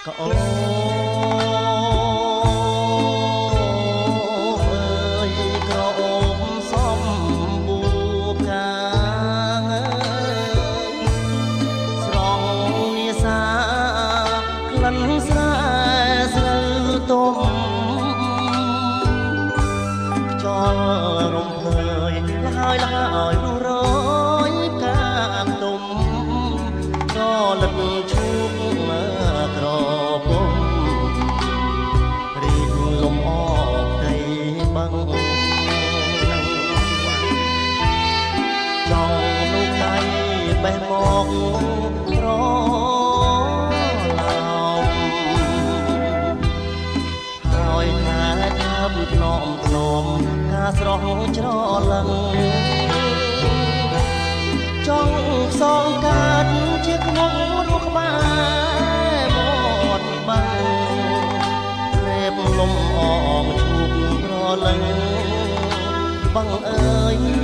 ก็โอ้เอ้ยกระโอมซ่อมบูกาស្រងនេសាក្លិនស្រែស្រូវទុំចោលរំភើយលហើយលហើយរស់រយកាមទុំរលឹកឈូកក្រពុំរីកលំអកដីបឹងចង់លោកដៃបេះមករឡោមហើយថាថាភ្នំភ្នំការស្រស់ច្រឡឹងចង់ផ្សងកាត់ជាក្នុងរូបក្បែរមាត់បាំងរេបលំអងឈូកក្រឡឹងបងអើយ